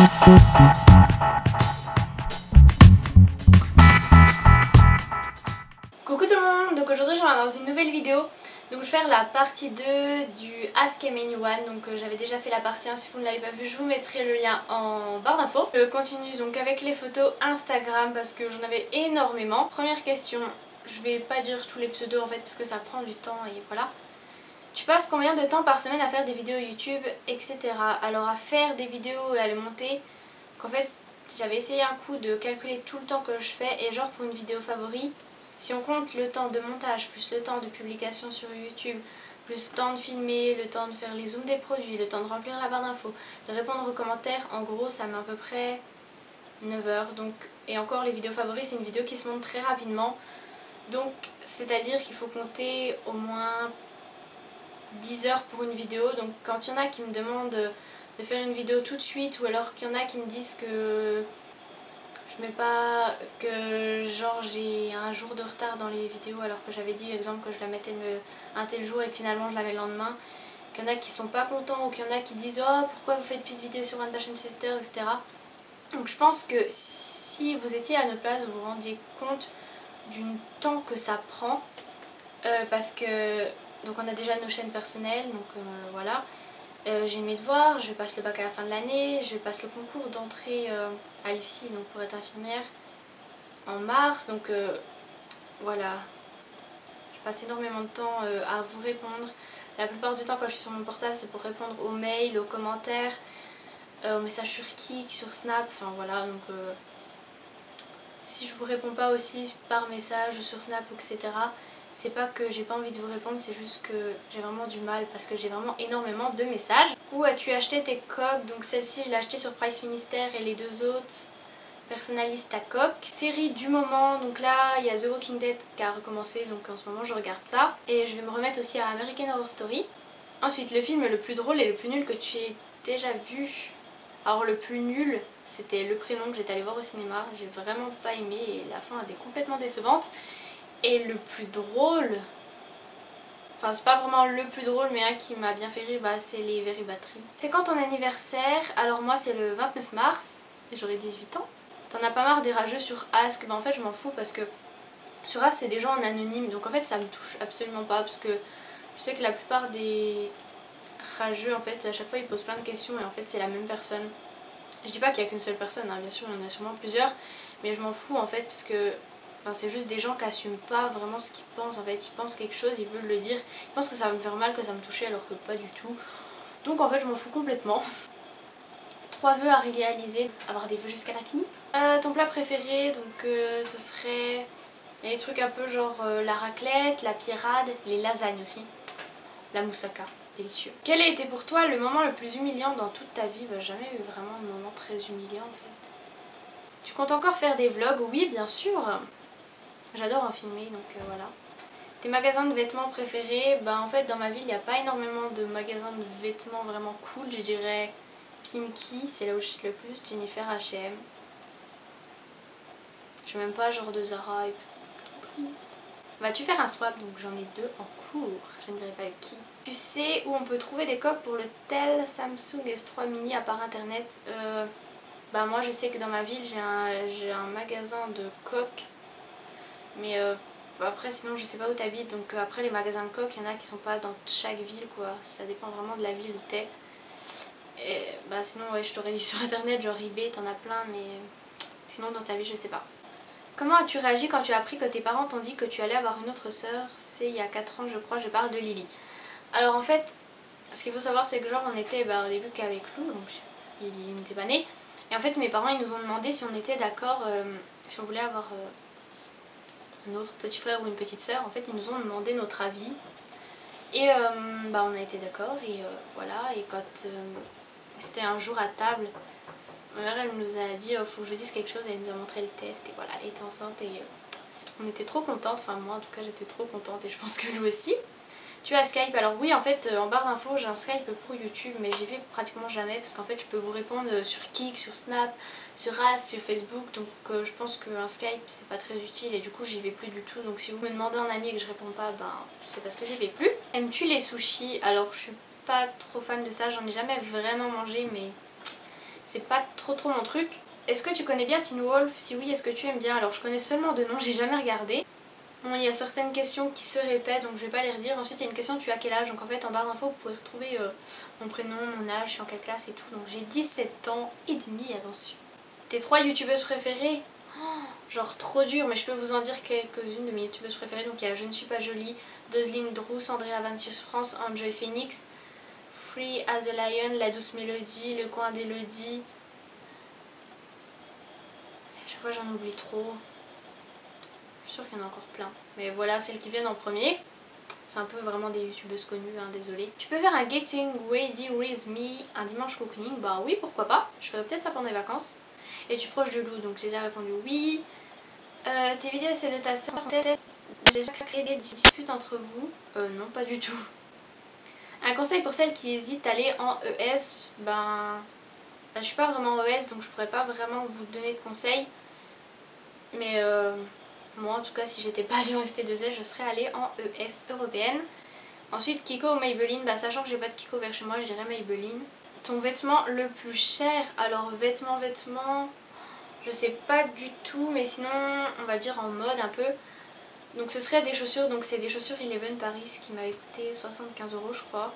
Coucou tout le monde, donc aujourd'hui je reviens dans une nouvelle vidéo. Donc je vais faire la partie 2 du Ask Anyone. Donc j'avais déjà fait la partie 1, si vous ne l'avez pas vu je vous mettrai le lien en barre d'infos. Je continue donc avec les photos Instagram parce que j'en avais énormément. Première question, je vais pas dire tous les pseudos en fait parce que ça prend du temps et voilà. Tu passes combien de temps par semaine à faire des vidéos YouTube, etc. Alors à faire des vidéos et à les monter, qu'en fait j'avais essayé un coup de calculer tout le temps que je fais et genre pour une vidéo favori, si on compte le temps de montage, plus le temps de publication sur YouTube, plus le temps de filmer, le temps de faire les zooms des produits, le temps de remplir la barre d'infos, de répondre aux commentaires, en gros ça met à peu près 9 heures. Donc, et encore les vidéos favoris c'est une vidéo qui se monte très rapidement. Donc c'est à dire qu'il faut compter au moins 10 heures pour une vidéo. Donc quand il y en a qui me demandent de faire une vidéo tout de suite ou alors qu'il y en a qui me disent que je mets pas, que genre j'ai un jour de retard dans les vidéos alors que j'avais dit exemple que je la mettais un tel jour et que finalement je la mets le lendemain, qu'il y en a qui sont pas contents ou qu'il y en a qui disent oh pourquoi vous faites plus de vidéos sur One Passion Sister, etc. Donc je pense que si vous étiez à nos places vous vous rendiez compte du temps que ça prend parce que donc on a déjà nos chaînes personnelles, donc voilà. J'ai mes devoirs, je passe le bac à la fin de l'année, je passe le concours d'entrée à l'IFSI donc pour être infirmière en mars, donc voilà. Je passe énormément de temps à vous répondre. La plupart du temps quand je suis sur mon portable c'est pour répondre aux mails, aux commentaires, aux messages sur Kik, sur Snap, enfin voilà. Donc si je vous réponds pas aussi par message ou sur Snap, etc. c'est pas que j'ai pas envie de vous répondre, c'est juste que j'ai vraiment du mal parce que j'ai vraiment énormément de messages. Où as-tu acheté tes coques? Donc celle-ci je l'ai achetée sur Price Minister et les deux autres personnalisent ta coque. Série du moment, donc là il y a The Walking Dead qui a recommencé, donc en ce moment je regarde ça. Et je vais me remettre aussi à American Horror Story. Ensuite le film le plus drôle et le plus nul que tu aies déjà vu. Alors le plus nul c'était Le Prénom que j'étais allée voir au cinéma, j'ai vraiment pas aimé et la fin était complètement décevante. Et le plus drôle, enfin c'est pas vraiment le plus drôle mais un qui m'a bien fait rire, bah, c'est les Very Battery. C'est quand ton anniversaire? Alors moi c'est le 29 mars et j'aurai 18 ans. T'en as pas marre des rageux sur Ask? Bah en fait je m'en fous parce que sur Ask c'est des gens en anonyme, donc en fait ça me touche absolument pas parce que je sais que la plupart des rageux en fait à chaque fois ils posent plein de questions et en fait c'est la même personne. Je dis pas qu'il y a qu'une seule personne, hein, bien sûr il y en a sûrement plusieurs, mais je m'en fous en fait parce que enfin, c'est juste des gens qui assument pas vraiment ce qu'ils pensent en fait, ils pensent quelque chose, ils veulent le dire, ils pensent que ça va me faire mal, que ça me toucher alors que pas du tout. Donc en fait je m'en fous complètement. 3 vœux à réaliser, avoir des vœux jusqu'à l'infini. Ton plat préféré, donc ce serait des trucs un peu genre la raclette, la pierrade, les lasagnes aussi, la moussaka. Délicieux. Quel a été pour toi le moment le plus humiliant dans toute ta vie? Bah, jamais eu vraiment de moment très humiliant en fait. Tu comptes encore faire des vlogs? Oui, bien sûr. J'adore en filmer, donc voilà. Tes magasins de vêtements préférés? Bah en fait dans ma ville il n'y a pas énormément de magasins de vêtements vraiment cool. Je dirais Pimki, c'est là où je suis le plus, Jennifer, H&M. Je sais même pas, genre de Zara et tout. Vas-tu faire un swap? Donc j'en ai 2 en cours, je ne dirais pas avec qui. Tu sais où on peut trouver des coques pour le tel Samsung S3 mini à part internet? Bah moi je sais que dans ma ville j'ai un magasin de coques, mais après sinon je sais pas où t'habites, donc après les magasins de coques il y en a qui sont pas dans chaque ville quoi, ça dépend vraiment de la ville où t'es. Et bah sinon ouais je t'aurais dit sur internet genre eBay t'en as plein, mais sinon dans ta ville je sais pas. Comment as-tu réagi quand tu as appris que tes parents t'ont dit que tu allais avoir une autre sœur? C'est il y a 4 ans je crois, je parle de Lily. Alors en fait, ce qu'il faut savoir c'est que genre on était au début qu'avec Lou, donc il n'était pas né. Et en fait mes parents ils nous ont demandé si on était d'accord, si on voulait avoir un autre petit frère ou une petite sœur. En fait ils nous ont demandé notre avis. Et bah on a été d'accord et voilà. Et quand c'était un jour à table, ma mère elle nous a dit oh, faut que je dise quelque chose, elle nous a montré le test et voilà, elle était enceinte et on était trop contente, enfin moi en tout cas j'étais trop contente et je pense que lui aussi. Tu as Skype? Alors oui en fait en barre d'infos j'ai un Skype pour YouTube mais j'y vais pratiquement jamais parce qu'en fait je peux vous répondre sur Kik, sur Snap, sur Ask, sur Facebook, donc je pense qu'un Skype c'est pas très utile et du coup j'y vais plus du tout. Donc si vous me demandez un ami et que je réponds pas, ben c'est parce que j'y vais plus. Aimes-tu les sushis? Alors je suis pas trop fan de ça, j'en ai jamais vraiment mangé mais c'est pas trop mon truc. Est-ce que tu connais bien Teen Wolf? Si oui, est-ce que tu aimes bien? Alors je connais seulement de nom, j'ai jamais regardé. Bon, il y a certaines questions qui se répètent, donc je vais pas les redire. Ensuite, il y a une question, tu as quel âge? Donc en fait, en barre d'infos, vous pouvez retrouver mon prénom, mon âge, je suis en quelle classe et tout. Donc j'ai 17 ans et demi, attention. Tes 3 youtubeuses préférées? Oh, genre trop dur, mais je peux vous en dire quelques-unes de mes youtubeuses préférées. Donc il y a Je ne suis pas jolie, Dozling Drew, Andrea Vancius France, Enjoy Phoenix, Free as a Lion, La Douce Mélodie, Le Coin d'Elodie. À chaque fois j'en oublie trop. Je suis sûre qu'il y en a encore plein. Mais voilà, celles qui viennent en premier. C'est un peu vraiment des youtubeuses connues, hein, désolée. Tu peux faire un Getting Ready With Me un dimanche cocooning? Bah oui, pourquoi pas. Je ferai peut-être ça pendant les vacances. Es-tu proche de Lou? Donc j'ai déjà répondu oui. Tes vidéos c'est de ta sœur, peut-être j'ai déjà créé des disputes entre vous? Non, pas du tout. Un conseil pour celles qui hésitent à aller en ES, je suis pas vraiment en ES donc je pourrais pas vraiment vous donner de conseils. Mais moi en tout cas si j'étais pas allée en ST2S je serais allée en ES européenne. Ensuite Kiko ou Maybelline, sachant que j'ai pas de Kiko vers chez moi je dirais Maybelline. Ton vêtement le plus cher? Alors vêtements, je sais pas du tout mais sinon on va dire en mode un peu. Donc ce serait des chaussures, donc c'est des chaussures Eleven Paris qui m'avaient coûté 75 € je crois.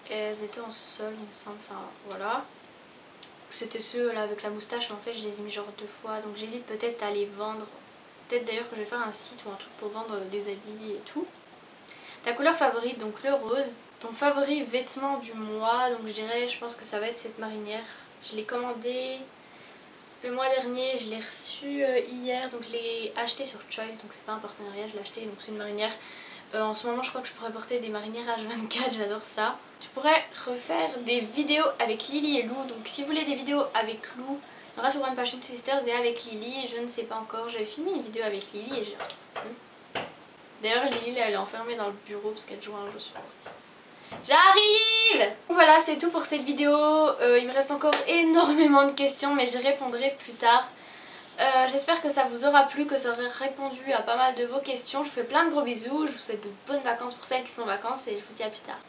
Et elles étaient en solde il me semble, enfin voilà. C'était ceux là avec la moustache mais en fait je les ai mis genre 2 fois donc j'hésite peut-être à les vendre. Peut-être d'ailleurs que je vais faire un site ou un truc pour vendre des habits et tout. Ta couleur favorite, donc le rose. Ton favori vêtement du mois, donc je dirais, je pense que ça va être cette marinière. Je l'ai commandée le mois dernier, je l'ai reçue hier, donc je l'ai achetée sur Choice, donc c'est pas un partenariat, je l'ai achetée, donc c'est une marinière. En ce moment je crois que je pourrais porter des marinières H24, j'adore ça. Tu pourrais refaire des vidéos avec Lily et Lou, donc si vous voulez des vidéos avec Lou, il y aura sur One Passion Sisters et avec Lily, je ne sais pas encore, j'avais filmé une vidéo avec Lily et je la retrouve plus. D'ailleurs Lily elle est enfermée dans le bureau parce qu'elle joue à un jeu sur l'ordi. J'arrive! Voilà, c'est tout pour cette vidéo. Il me reste encore énormément de questions mais j'y répondrai plus tard. J'espère que ça vous aura plu, que ça aura répondu à pas mal de vos questions. Je vous fais plein de gros bisous, je vous souhaite de bonnes vacances pour celles qui sont en vacances et je vous dis à plus tard.